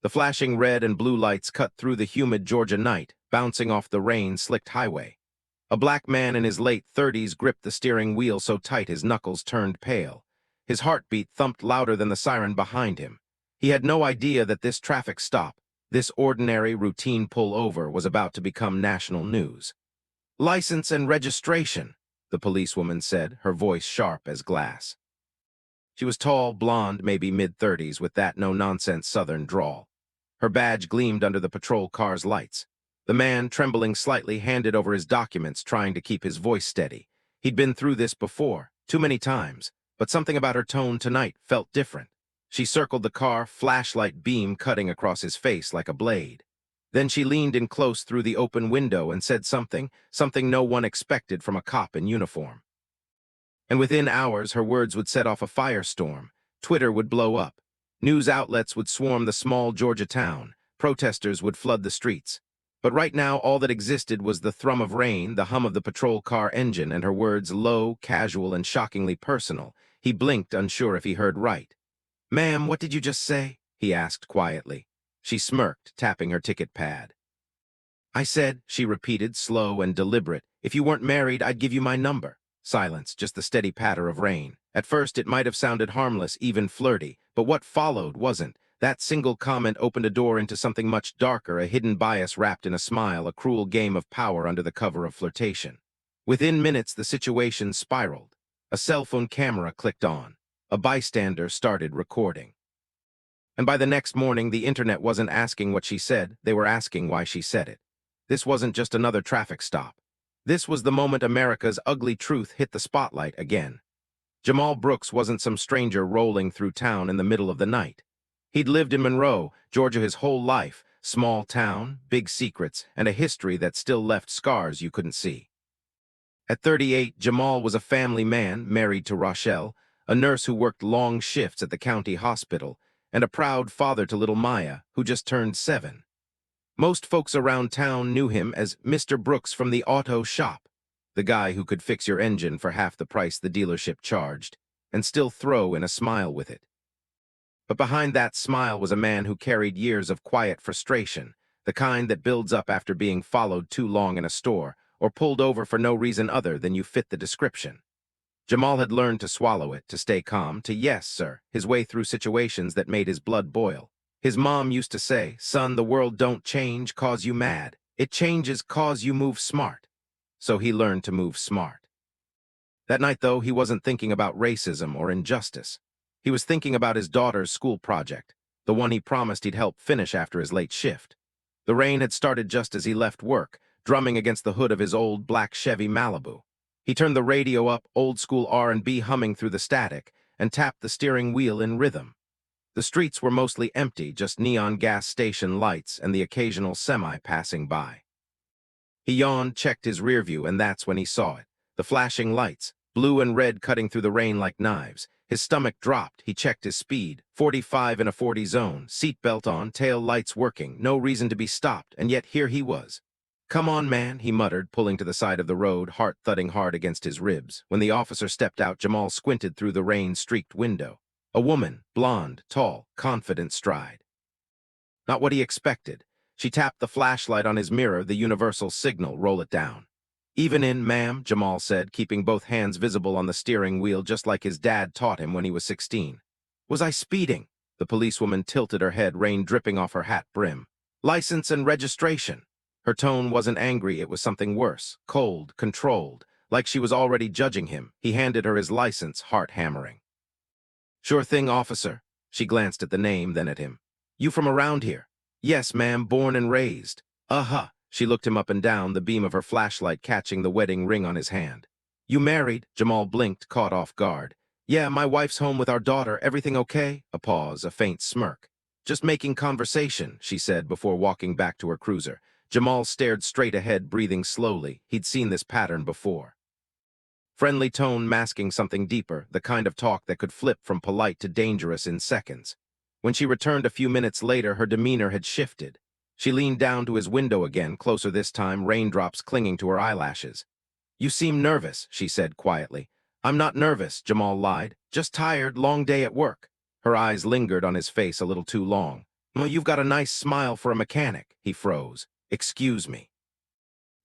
The flashing red and blue lights cut through the humid Georgia night, bouncing off the rain-slicked highway. A black man in his late 30s gripped the steering wheel so tight his knuckles turned pale. His heartbeat thumped louder than the siren behind him. He had no idea that this traffic stop, this ordinary routine pull-over, was about to become national news. "License and registration," the policewoman said, her voice sharp as glass. She was tall, blonde, maybe mid-30s, with that no-nonsense southern drawl. Her badge gleamed under the patrol car's lights. The man, trembling slightly, handed over his documents, trying to keep his voice steady. He'd been through this before, too many times, but something about her tone tonight felt different. She circled the car, flashlight beam cutting across his face like a blade. Then she leaned in close through the open window and said something no one expected from a cop in uniform. And within hours, her words would set off a firestorm. Twitter would blow up. News outlets would swarm the small Georgia town. Protesters would flood the streets. But right now, all that existed was the thrum of rain, the hum of the patrol car engine, and her words, low, casual, and shockingly personal. He blinked, unsure if he heard right. "Ma'am, what did you just say?" he asked quietly. She smirked, tapping her ticket pad. "I said," she repeated, slow and deliberate, "if you weren't married, I'd give you my number." Silence, just the steady patter of rain. At first, it might have sounded harmless, even flirty, but what followed wasn't. That single comment opened a door into something much darker, a hidden bias wrapped in a smile, a cruel game of power under the cover of flirtation. Within minutes, the situation spiraled. A cell phone camera clicked on. A bystander started recording. And by the next morning, the internet wasn't asking what she said, they were asking why she said it. This wasn't just another traffic stop. This was the moment America's ugly truth hit the spotlight again. Jamal Brooks wasn't some stranger rolling through town in the middle of the night. He'd lived in Monroe, Georgia his whole life, small town, big secrets, and a history that still left scars you couldn't see. At 38, Jamal was a family man, married to Rochelle, a nurse who worked long shifts at the county hospital, and a proud father to little Maya, who just turned 7. Most folks around town knew him as Mr. Brooks from the auto shop, the guy who could fix your engine for half the price the dealership charged, and still throw in a smile with it. But behind that smile was a man who carried years of quiet frustration, the kind that builds up after being followed too long in a store, or pulled over for no reason other than you fit the description. Jamal had learned to swallow it, to stay calm, to yes, sir, his way through situations that made his blood boil. His mom used to say, "Son, the world don't change 'cause you mad. It changes 'cause you move smart." So he learned to move smart. That night, though, he wasn't thinking about racism or injustice. He was thinking about his daughter's school project, the one he promised he'd help finish after his late shift. The rain had started just as he left work, drumming against the hood of his old black Chevy Malibu. He turned the radio up, old-school R&B humming through the static, and tapped the steering wheel in rhythm. The streets were mostly empty, just neon gas station lights and the occasional semi passing by. He yawned, checked his rear view, and that's when he saw it. The flashing lights, blue and red cutting through the rain like knives. His stomach dropped. He checked his speed. 45 in a 40 zone, seatbelt on, tail lights working, no reason to be stopped, and yet here he was. "Come on, man," he muttered, pulling to the side of the road, heart thudding hard against his ribs. When the officer stepped out, Jamal squinted through the rain-streaked window. A woman, blonde, tall, confident stride. Not what he expected. She tapped the flashlight on his mirror, the universal signal, roll it down. "Even in, ma'am," Jamal said, keeping both hands visible on the steering wheel just like his dad taught him when he was 16. "Was I speeding?" The policewoman tilted her head, rain dripping off her hat brim. "License and registration." Her tone wasn't angry, it was something worse, cold, controlled, like she was already judging him. He handed her his license, heart hammering. "Sure thing, officer." She glanced at the name, then at him. "You from around here?" "Yes, ma'am, born and raised." "Uh-huh." She looked him up and down, the beam of her flashlight catching the wedding ring on his hand. "You married?" Jamal blinked, caught off guard. "Yeah, my wife's home with our daughter. Everything okay?" A pause, a faint smirk. "Just making conversation," she said before walking back to her cruiser. Jamal stared straight ahead, breathing slowly. He'd seen this pattern before. Friendly tone masking something deeper, the kind of talk that could flip from polite to dangerous in seconds. When she returned a few minutes later, her demeanor had shifted. She leaned down to his window again, closer this time, raindrops clinging to her eyelashes. "You seem nervous," she said quietly. "I'm not nervous," Jamal lied. "Just tired, long day at work." Her eyes lingered on his face a little too long. Well, you've got a nice smile for a mechanic, he froze. Excuse me.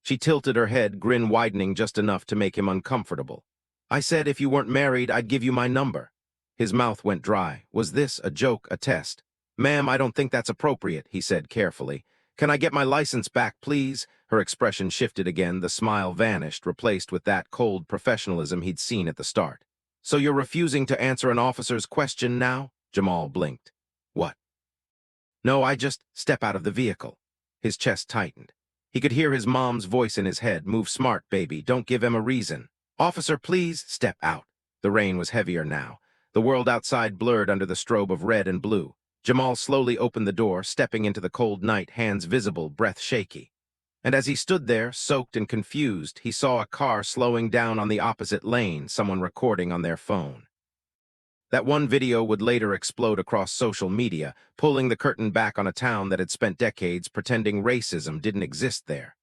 She tilted her head, grin widening just enough to make him uncomfortable. I said if you weren't married, I'd give you my number. His mouth went dry. Was this a joke, a test? Ma'am, I don't think that's appropriate, he said carefully. Can I get my license back, please? Her expression shifted again, the smile vanished, replaced with that cold professionalism he'd seen at the start. So you're refusing to answer an officer's question now? Jamal blinked. What? No, I just step out of the vehicle. His chest tightened. He could hear his mom's voice in his head. Move smart, baby. Don't give him a reason. Officer, please step out. The rain was heavier now. The world outside blurred under the strobe of red and blue. Jamal slowly opened the door, stepping into the cold night, hands visible, breath shaky. And as he stood there, soaked and confused, he saw a car slowing down on the opposite lane, someone recording on their phone. That one video would later explode across social media, pulling the curtain back on a town that had spent decades pretending racism didn't exist there.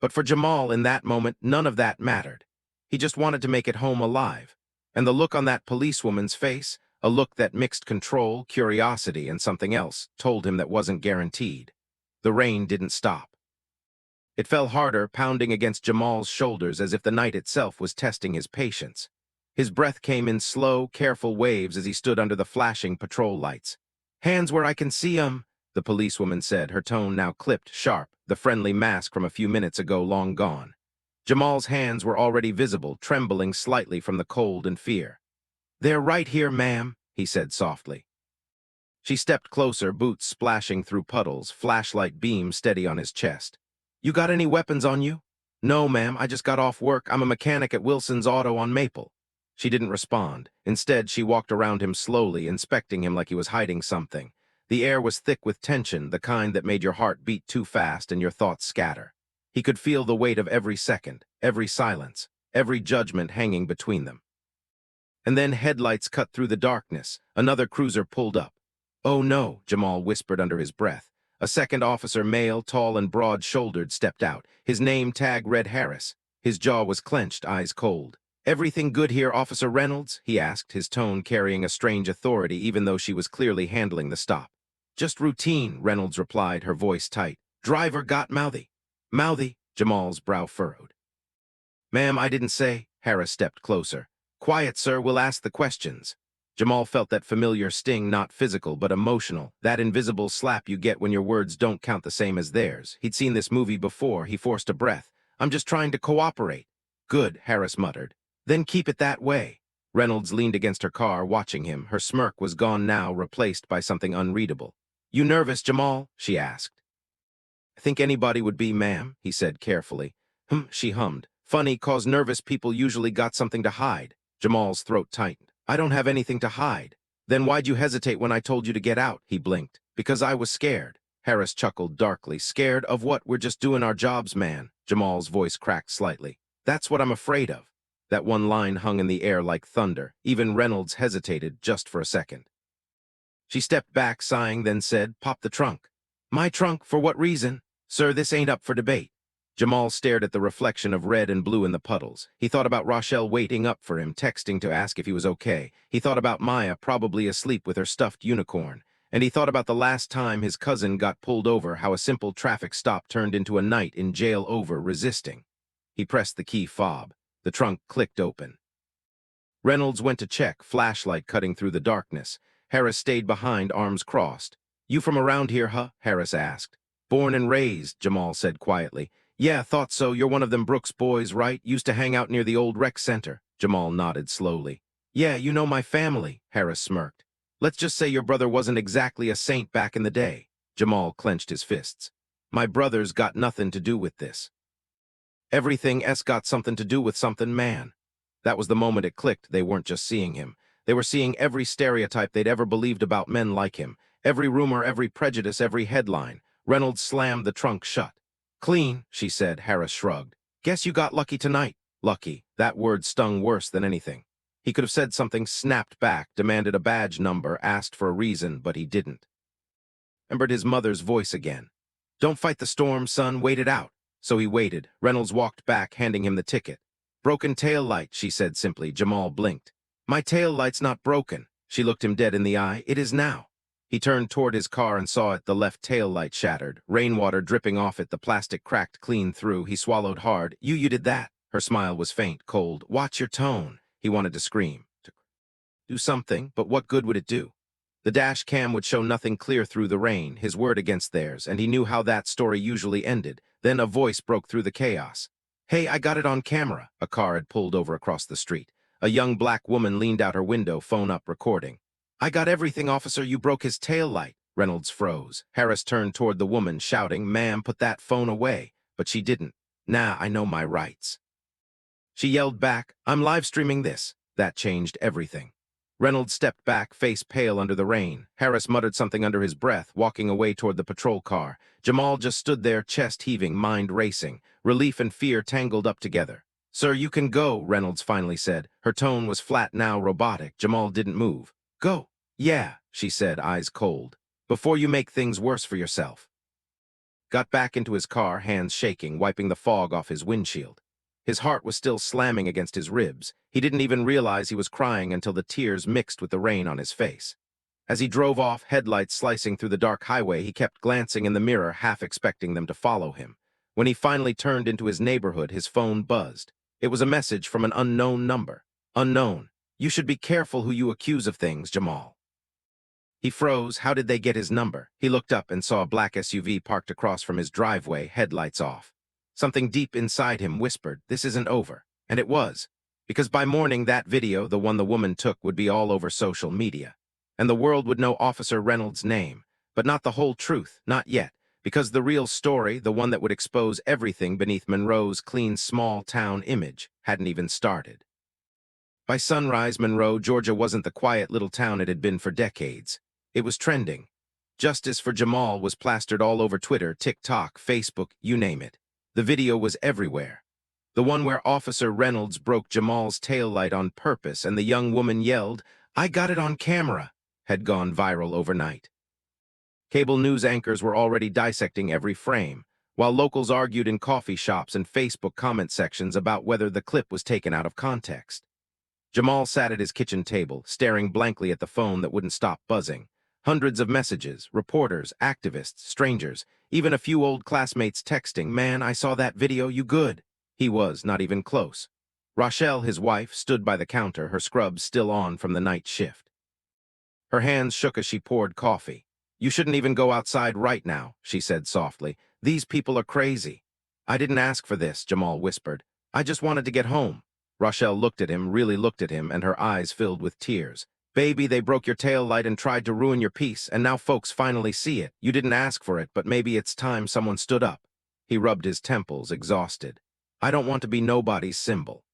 But for Jamal, in that moment, none of that mattered. He just wanted to make it home alive. And the look on that policewoman's face, a look that mixed control, curiosity, and something else, told him that wasn't guaranteed. The rain didn't stop. It fell harder, pounding against Jamal's shoulders as if the night itself was testing his patience. His breath came in slow, careful waves as he stood under the flashing patrol lights. Hands where I can see 'em, the policewoman said, her tone now clipped, sharp, the friendly mask from a few minutes ago long gone. Jamal's hands were already visible, trembling slightly from the cold and fear. They're right here, ma'am, he said softly. She stepped closer, boots splashing through puddles, flashlight beam steady on his chest. You got any weapons on you? No, ma'am, I just got off work. I'm a mechanic at Wilson's Auto on Maple. She didn't respond. Instead, she walked around him slowly, inspecting him like he was hiding something. The air was thick with tension, the kind that made your heart beat too fast and your thoughts scatter. He could feel the weight of every second, every silence, every judgment hanging between them. And then headlights cut through the darkness. Another cruiser pulled up. Oh no, Jamal whispered under his breath. A second officer, male, tall and broad-shouldered, stepped out. His name tag read Harris. His jaw was clenched, eyes cold. Everything good here, Officer Reynolds? He asked, his tone carrying a strange authority even though she was clearly handling the stop. Just routine, Reynolds replied, her voice tight. Driver got mouthy. Mouthy, Jamal's brow furrowed. Ma'am, I didn't say. Harris stepped closer. Quiet, sir, we'll ask the questions. Jamal felt that familiar sting, not physical but emotional, that invisible slap you get when your words don't count the same as theirs. He'd seen this movie before. He forced a breath. I'm just trying to cooperate. Good, Harris muttered. Then keep it that way. Reynolds leaned against her car, watching him. Her smirk was gone now, replaced by something unreadable. You nervous, Jamal? She asked. I think anybody would be, ma'am, he said carefully. She hummed. Funny, 'cause nervous people usually got something to hide. Jamal's throat tightened. I don't have anything to hide. Then why'd you hesitate when I told you to get out? He blinked. Because I was scared. Harris chuckled darkly. Scared of what? We're just doing our jobs, man. Jamal's voice cracked slightly. That's what I'm afraid of. That one line hung in the air like thunder. Even Reynolds hesitated just for a second. She stepped back, sighing, then said, Pop the trunk. My trunk? For what reason? Sir, this ain't up for debate. Jamal stared at the reflection of red and blue in the puddles. He thought about Rochelle waiting up for him, texting to ask if he was okay. He thought about Maya probably asleep with her stuffed unicorn. And he thought about the last time his cousin got pulled over, how a simple traffic stop turned into a night in jail over resisting. He pressed the key fob. The trunk clicked open. Reynolds went to check, flashlight cutting through the darkness. Harris stayed behind, arms crossed. You from around here, huh? Harris asked. Born and raised, Jamal said quietly. Yeah, thought so. You're one of them Brooks boys, right? Used to hang out near the old rec center. Jamal nodded slowly. Yeah, you know my family, Harris smirked. Let's just say your brother wasn't exactly a saint back in the day. Jamal clenched his fists. My brother's got nothing to do with this. Everything got something to do with something, man. That was the moment it clicked. They weren't just seeing him. They were seeing every stereotype they'd ever believed about men like him. Every rumor, every prejudice, every headline. Reynolds slammed the trunk shut. Clean, she said. Harris shrugged. Guess you got lucky tonight. Lucky. That word stung worse than anything. He could have said something, snapped back, demanded a badge number, asked for a reason, but he didn't. Remembered his mother's voice again. Don't fight the storm, son. Wait it out. So he waited. Reynolds walked back, handing him the ticket. Broken tail light, she said simply. Jamal blinked. My tail light's not broken. She looked him dead in the eye. It is now. He turned toward his car and saw it, the left tail light shattered, rainwater dripping off it, the plastic cracked clean through. He swallowed hard. You did that." Her smile was faint, cold. "Watch your tone." He wanted to scream. To do something, but what good would it do? The dash cam would show nothing clear through the rain, his word against theirs, and he knew how that story usually ended. Then a voice broke through the chaos. "Hey, I got it on camera." A car had pulled over across the street. A young black woman leaned out her window, phone up, recording. "I got everything, officer. You broke his tail light." Reynolds froze. Harris turned toward the woman, shouting, "Ma'am, put that phone away." But she didn't. "Nah, I know my rights." She yelled back, "I'm live streaming this." That changed everything. Reynolds stepped back, face pale under the rain. Harris muttered something under his breath, walking away toward the patrol car. Jamal just stood there, chest heaving, mind racing. Relief and fear tangled up together. "Sir, you can go," Reynolds finally said. Her tone was flat now, robotic. Jamal didn't move. "Go." "Yeah," she said, eyes cold. "Before you make things worse for yourself." Got back into his car, hands shaking, wiping the fog off his windshield. His heart was still slamming against his ribs. He didn't even realize he was crying until the tears mixed with the rain on his face. As he drove off, headlights slicing through the dark highway, he kept glancing in the mirror, half expecting them to follow him. When he finally turned into his neighborhood, his phone buzzed. It was a message from an unknown number. "Unknown. You should be careful who you accuse of things, Jamal." He froze. How did they get his number? He looked up and saw a black SUV parked across from his driveway, headlights off. Something deep inside him whispered, "This isn't over." And it was. Because by morning, that video, the one the woman took, would be all over social media. And the world would know Officer Reynolds' name. But not the whole truth, not yet. Because the real story, the one that would expose everything beneath Monroe's clean small-town image, hadn't even started. By sunrise, Monroe, Georgia wasn't the quiet little town it had been for decades. It was trending. Justice for Jamal was plastered all over Twitter, TikTok, Facebook, you name it. The video was everywhere. The one where Officer Reynolds broke Jamal's taillight on purpose and the young woman yelled, "I got it on camera," had gone viral overnight. Cable news anchors were already dissecting every frame, while locals argued in coffee shops and Facebook comment sections about whether the clip was taken out of context. Jamal sat at his kitchen table, staring blankly at the phone that wouldn't stop buzzing. Hundreds of messages, reporters, activists, strangers, even a few old classmates texting, "Man, I saw that video, you good?" He was not even close. Rochelle, his wife, stood by the counter, her scrubs still on from the night shift. Her hands shook as she poured coffee. "You shouldn't even go outside right now," she said softly. "These people are crazy." "I didn't ask for this," Jamal whispered. "I just wanted to get home." Rochelle looked at him, really looked at him, and her eyes filled with tears. "Baby, they broke your tail light and tried to ruin your peace, and now folks finally see it. You didn't ask for it, but maybe it's time someone stood up." He rubbed his temples, exhausted. "I don't want to be nobody's symbol.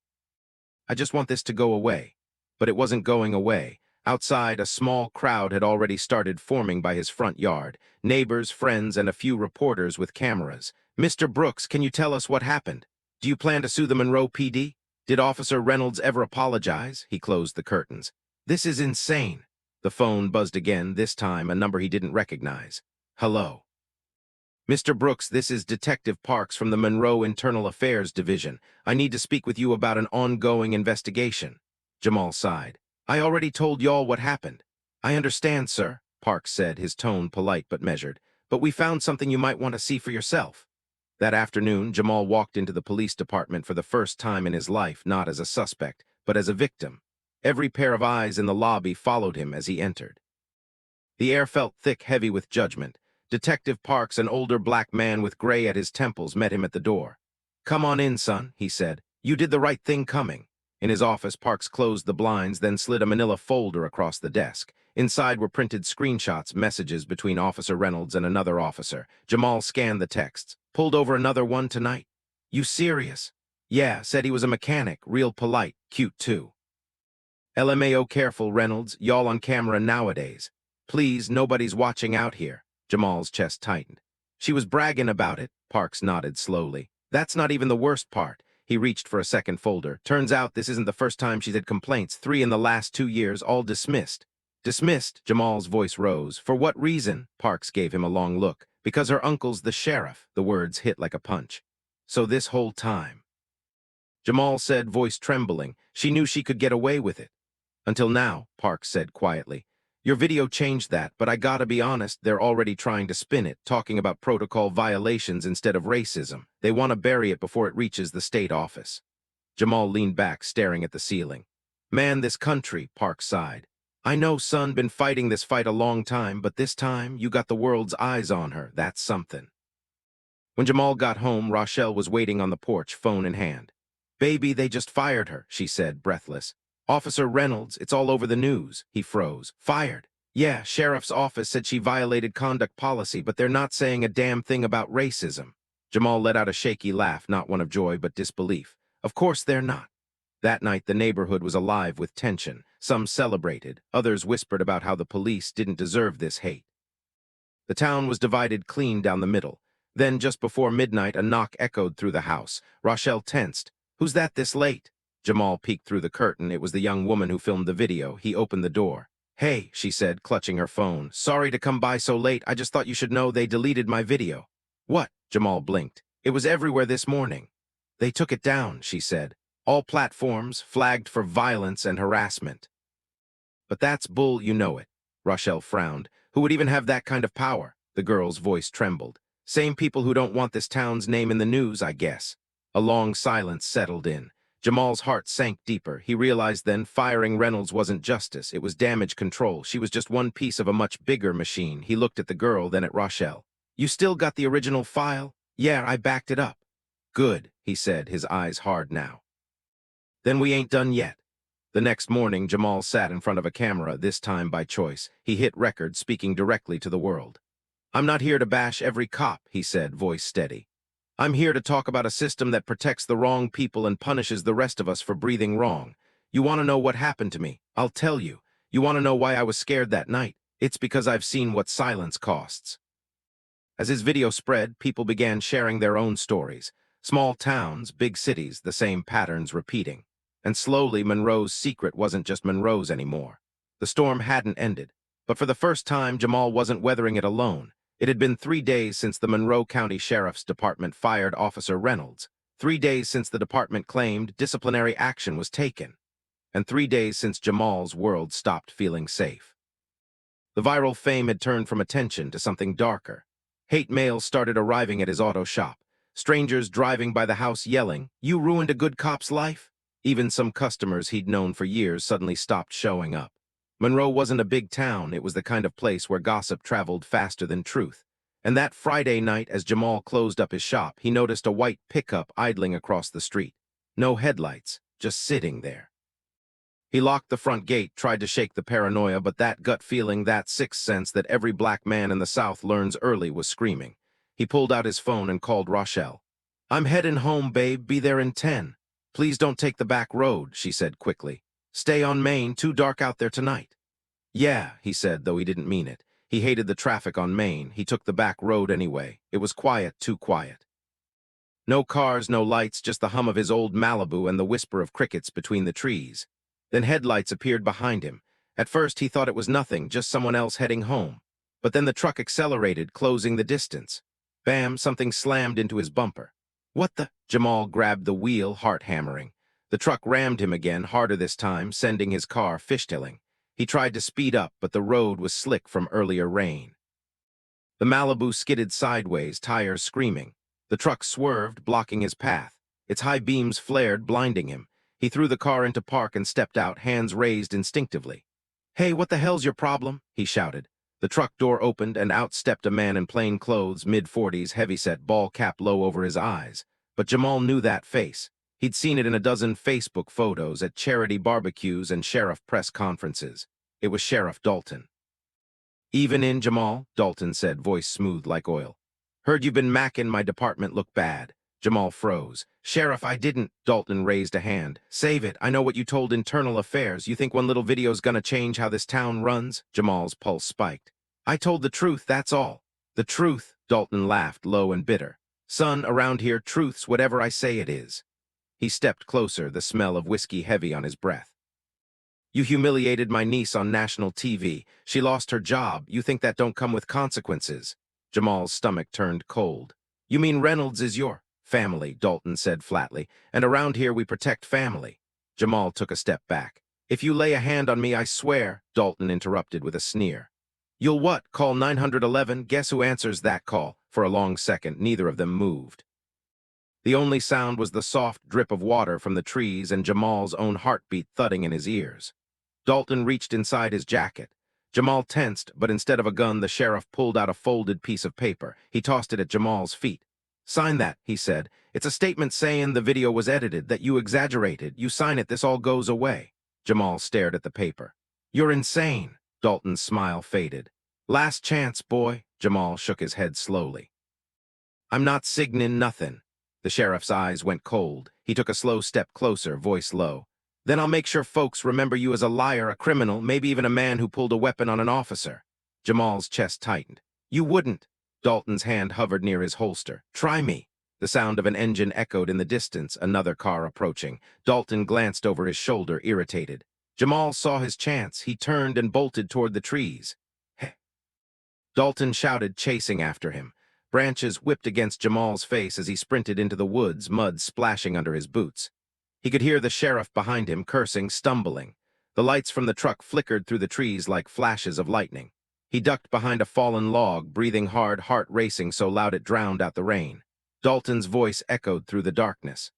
I just want this to go away." But it wasn't going away. Outside, a small crowd had already started forming by his front yard. Neighbors, friends, and a few reporters with cameras. "Mr. Brooks, can you tell us what happened? Do you plan to sue the Monroe PD? Did Officer Reynolds ever apologize?" He closed the curtains. "This is insane." The phone buzzed again, this time a number he didn't recognize. "Hello. Mr. Brooks, this is Detective Parks from the Monroe Internal Affairs Division. I need to speak with you about an ongoing investigation." Jamal sighed. "I already told y'all what happened." "I understand, sir," Parks said, his tone polite but measured. "But we found something you might want to see for yourself." That afternoon, Jamal walked into the police department for the first time in his life, not as a suspect, but as a victim. Every pair of eyes in the lobby followed him as he entered. The air felt thick, heavy with judgment. Detective Parks, an older black man with gray at his temples, met him at the door. "Come on in, son," he said. "You did the right thing coming." In his office, Parks closed the blinds, then slid a manila folder across the desk. Inside were printed screenshots, messages between Officer Reynolds and another officer. Jamal scanned the texts. "Pulled over another one tonight?" "You serious?" "Yeah, said he was a mechanic, real polite, cute too." "LMAO, careful, Reynolds, y'all on camera nowadays. Please, nobody's watching out here." Jamal's chest tightened. "She was bragging about it," Parks nodded slowly. "That's not even the worst part." He reached for a second folder. "Turns out this isn't the first time she's had complaints. 3 in the last 2 years, all dismissed." "Dismissed?" Jamal's voice rose. "For what reason?" Parks gave him a long look. "Because her uncle's the sheriff." The words hit like a punch. "So this whole time," Jamal said, voice trembling, "she knew she could get away with it." "Until now," Parks said quietly. Your video changed that, but I gotta be honest, they're already trying to spin it, talking about protocol violations instead of racism. They want to bury it before it reaches the state office. Jamal leaned back, staring at the ceiling. Man, this country, Park sighed. I know, son, been fighting this fight a long time, but this time, you got the world's eyes on her. That's something. When Jamal got home, Rochelle was waiting on the porch, phone in hand. Baby, they just fired her, she said, breathless. Officer Reynolds, it's all over the news. He froze. Fired? Yeah, sheriff's office said she violated conduct policy, but they're not saying a damn thing about racism. Jamal let out a shaky laugh, not one of joy but disbelief. Of course they're not. That night, the neighborhood was alive with tension. Some celebrated, others whispered about how the police didn't deserve this hate. The town was divided clean down the middle. Then, just before midnight, a knock echoed through the house. Rochelle tensed. Who's that this late? Jamal peeked through the curtain. It was the young woman who filmed the video. He opened the door. Hey, she said, clutching her phone. Sorry to come by so late. I just thought you should know they deleted my video. What? Jamal blinked. It was everywhere this morning. They took it down, she said. All platforms flagged for violence and harassment. But that's bull, you know it. Rochelle frowned. Who would even have that kind of power? The girl's voice trembled. Same people who don't want this town's name in the news, I guess. A long silence settled in. Jamal's heart sank deeper. He realized then firing Reynolds wasn't justice. It was damage control. She was just one piece of a much bigger machine. He looked at the girl, then at Rochelle. You still got the original file? Yeah, I backed it up. Good, he said, his eyes hard now. Then we ain't done yet. The next morning, Jamal sat in front of a camera, this time by choice. He hit record, speaking directly to the world. I'm not here to bash every cop, he said, voice steady. I'm here to talk about a system that protects the wrong people and punishes the rest of us for breathing wrong. You want to know what happened to me? I'll tell you. You want to know why I was scared that night? It's because I've seen what silence costs. As his video spread, people began sharing their own stories. Small towns, big cities, the same patterns repeating. And slowly, Monroe's secret wasn't just Monroe's anymore. The storm hadn't ended. But for the first time, Jamal wasn't weathering it alone. It had been 3 days since the Monroe County Sheriff's Department fired Officer Reynolds, 3 days since the department claimed disciplinary action was taken, and 3 days since Jamal's world stopped feeling safe. The viral fame had turned from attention to something darker. Hate mails started arriving at his auto shop. Strangers driving by the house yelling, "You ruined a good cop's life?" Even some customers he'd known for years suddenly stopped showing up. Monroe wasn't a big town. It was the kind of place where gossip traveled faster than truth. And that Friday night, as Jamal closed up his shop, he noticed a white pickup idling across the street. No headlights, just sitting there. He locked the front gate, tried to shake the paranoia, but that gut feeling, that sixth sense that every black man in the South learns early, was screaming. He pulled out his phone and called Rochelle. I'm heading home, babe. Be there in 10. Please don't take the back road, she said quickly. Stay on Main, too dark out there tonight. Yeah, he said, though he didn't mean it. He hated the traffic on Main. He took the back road anyway. It was quiet, too quiet. No cars, no lights, just the hum of his old Malibu and the whisper of crickets between the trees. Then headlights appeared behind him. At first he thought it was nothing, just someone else heading home. But then the truck accelerated, closing the distance. Bam, something slammed into his bumper. What the? Jamal grabbed the wheel, heart hammering. The truck rammed him again, harder this time, sending his car fishtailing. He tried to speed up, but the road was slick from earlier rain. The Malibu skidded sideways, tires screaming. The truck swerved, blocking his path. Its high beams flared, blinding him. He threw the car into park and stepped out, hands raised instinctively. Hey, what the hell's your problem? He shouted. The truck door opened, and out stepped a man in plain clothes, mid-40s, heavyset, ball cap low over his eyes. But Jamal knew that face. He'd seen it in a dozen Facebook photos at charity barbecues and sheriff press conferences. It was Sheriff Dalton. Even in, Jamal? Dalton said, voice smooth like oil. Heard you've been macking my department look bad. Jamal froze. Sheriff, I didn't. Dalton raised a hand. Save it. I know what you told Internal Affairs. You think one little video's gonna change how this town runs? Jamal's pulse spiked. I told the truth, that's all. The truth, Dalton laughed, low and bitter. Son, around here, truth's whatever I say it is. He stepped closer, the smell of whiskey heavy on his breath. You humiliated my niece on national TV. She lost her job. You think that don't come with consequences? Jamal's stomach turned cold. You mean Reynolds is your family, Dalton said flatly, and around here we protect family. Jamal took a step back. "If you lay a hand on me, I swear," Dalton interrupted with a sneer. "You'll what? Call 911? Guess who answers that call?" For a long second, neither of them moved. The only sound was the soft drip of water from the trees and Jamal's own heartbeat thudding in his ears. Dalton reached inside his jacket. Jamal tensed, but instead of a gun, the sheriff pulled out a folded piece of paper. He tossed it at Jamal's feet. "Sign that," he said. "It's a statement saying the video was edited, that you exaggerated. You sign it, this all goes away." Jamal stared at the paper. "You're insane." Dalton's smile faded. "Last chance, boy." Jamal shook his head slowly. "I'm not signin' nothing." The sheriff's eyes went cold. He took a slow step closer, voice low. "Then I'll make sure folks remember you as a liar, a criminal, maybe even a man who pulled a weapon on an officer." Jamal's chest tightened. "You wouldn't." Dalton's hand hovered near his holster. "Try me." The sound of an engine echoed in the distance, another car approaching. Dalton glanced over his shoulder, irritated. Jamal saw his chance. He turned and bolted toward the trees. "Heh." Dalton shouted, chasing after him. Branches whipped against Jamal's face as he sprinted into the woods, mud splashing under his boots. He could hear the sheriff behind him, cursing, stumbling. The lights from the truck flickered through the trees like flashes of lightning. He ducked behind a fallen log, breathing hard, heart racing so loud it drowned out the rain. Dalton's voice echoed through the darkness.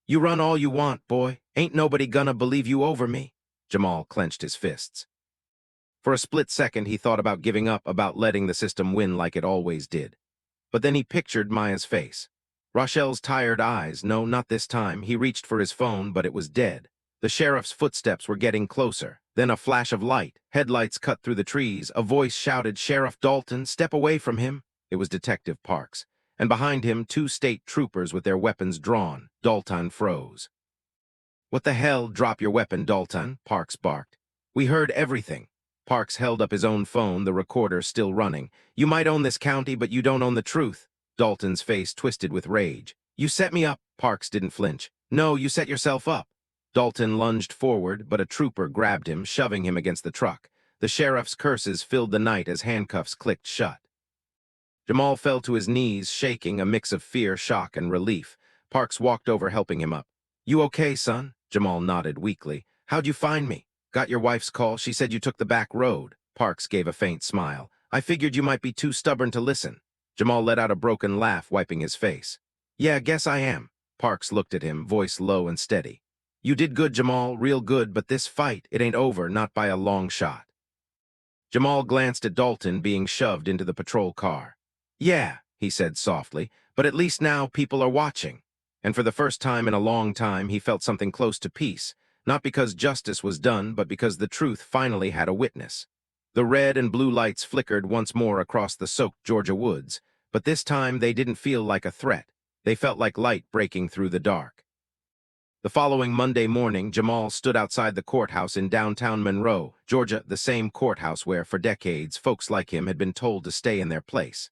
"You run all you want, boy. Ain't nobody gonna believe you over me." Jamal clenched his fists. For a split second, he thought about giving up, about letting the system win like it always did. But then he pictured Maya's face. Rochelle's tired eyes. No, not this time. He reached for his phone, but it was dead. The sheriff's footsteps were getting closer. Then a flash of light. Headlights cut through the trees. A voice shouted, "Sheriff Dalton, step away from him." It was Detective Parks. And behind him, two state troopers with their weapons drawn. Dalton froze. "What the hell? Drop your weapon, Dalton," Parks barked. "We heard everything." Parks held up his own phone, the recorder still running. "You might own this county, but you don't own the truth." Dalton's face twisted with rage. "You set me up." Parks didn't flinch. "No, you set yourself up." Dalton lunged forward, but a trooper grabbed him, shoving him against the truck. The sheriff's curses filled the night as handcuffs clicked shut. Jamal fell to his knees, shaking, a mix of fear, shock, and relief. Parks walked over, helping him up. "You okay, son?" Jamal nodded weakly. "How'd you find me?" "Got your wife's call. She said you took the back road." Parks gave a faint smile. "I figured you might be too stubborn to listen." Jamal let out a broken laugh, wiping his face. "Yeah, guess I am." Parks looked at him, voice low and steady. "You did good, Jamal, real good, but this fight, it ain't over, not by a long shot." Jamal glanced at Dalton being shoved into the patrol car. "Yeah," he said softly, "but at least now people are watching." And for the first time in a long time, he felt something close to peace. Not because justice was done, but because the truth finally had a witness. The red and blue lights flickered once more across the soaked Georgia woods, but this time they didn't feel like a threat. They felt like light breaking through the dark. The following Monday morning, Jamal stood outside the courthouse in downtown Monroe, Georgia, the same courthouse where, for decades, folks like him had been told to stay in their place.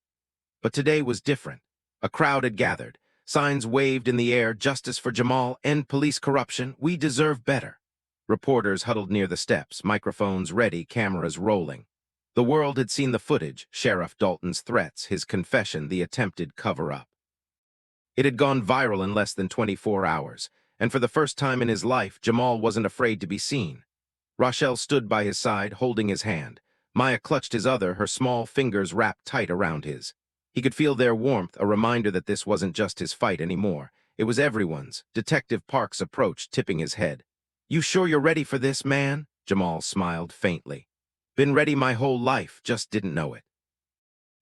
But today was different. A crowd had gathered. Signs waved in the air, "Justice for Jamal, end police corruption, we deserve better." Reporters huddled near the steps, microphones ready, cameras rolling. The world had seen the footage, Sheriff Dalton's threats, his confession, the attempted cover-up. It had gone viral in less than 24 hours, and for the first time in his life, Jamal wasn't afraid to be seen. Rochelle stood by his side, holding his hand. Maya clutched his other, her small fingers wrapped tight around his. He could feel their warmth, a reminder that this wasn't just his fight anymore. It was everyone's. Detective Parks approached, tipping his head. "You sure you're ready for this, man?" Jamal smiled faintly. "Been ready my whole life, just didn't know it."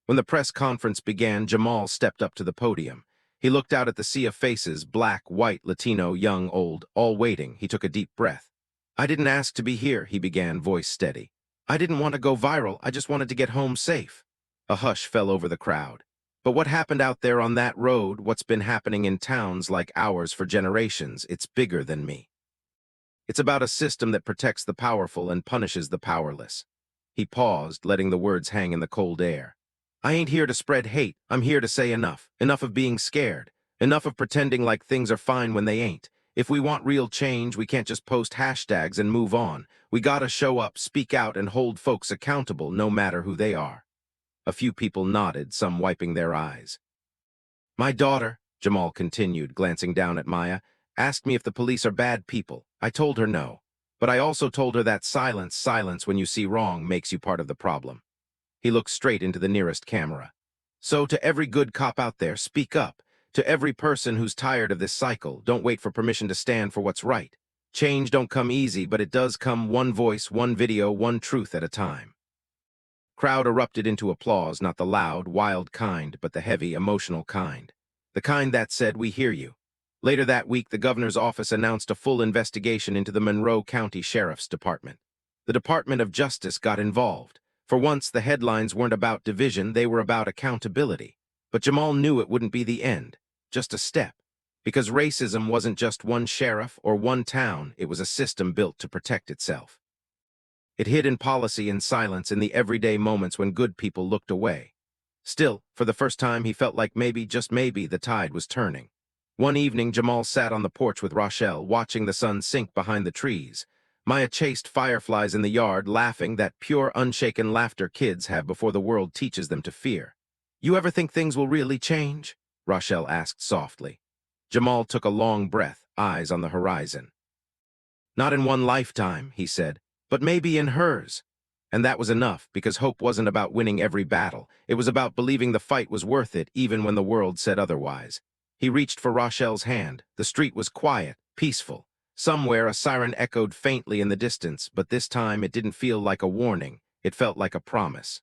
When the press conference began, Jamal stepped up to the podium. He looked out at the sea of faces, black, white, Latino, young, old, all waiting. He took a deep breath. "I didn't ask to be here," he began, voice steady. "I didn't want to go viral. I just wanted to get home safe." A hush fell over the crowd. "But what happened out there on that road, what's been happening in towns like ours for generations, it's bigger than me. It's about a system that protects the powerful and punishes the powerless." He paused, letting the words hang in the cold air. "I ain't here to spread hate. I'm here to say enough. Enough of being scared. Enough of pretending like things are fine when they ain't. If we want real change, we can't just post hashtags and move on. We gotta show up, speak out, and hold folks accountable, no matter who they are." A few people nodded, some wiping their eyes. "My daughter," Jamal continued, glancing down at Maya, "asked me if the police are bad people. I told her no." But I also told her that silence when you see wrong makes you part of the problem. He looked straight into the nearest camera. So to every good cop out there, speak up. To every person who's tired of this cycle, don't wait for permission to stand for what's right. Change don't come easy, but it does come one voice, one video, one truth at a time. Crowd erupted into applause, not the loud, wild kind, but the heavy, emotional kind. The kind that said, "We hear you." Later that week, the governor's office announced a full investigation into the Monroe County Sheriff's Department. The Department of Justice got involved. For once, the headlines weren't about division, they were about accountability. But Jamal knew it wouldn't be the end, just a step. Because racism wasn't just one sheriff or one town, it was a system built to protect itself. It hid in policy and silence in the everyday moments when good people looked away. Still, for the first time, he felt like maybe, just maybe, the tide was turning. One evening, Jamal sat on the porch with Rochelle, watching the sun sink behind the trees. Maya chased fireflies in the yard, laughing, that pure, unshaken laughter kids have before the world teaches them to fear. "You ever think things will really change?" Rochelle asked softly. Jamal took a long breath, eyes on the horizon. "Not in one lifetime," he said, "but maybe in hers." And that was enough, because hope wasn't about winning every battle. It was about believing the fight was worth it, even when the world said otherwise. He reached for Rochelle's hand. The street was quiet, peaceful. Somewhere a siren echoed faintly in the distance, but this time it didn't feel like a warning. It felt like a promise.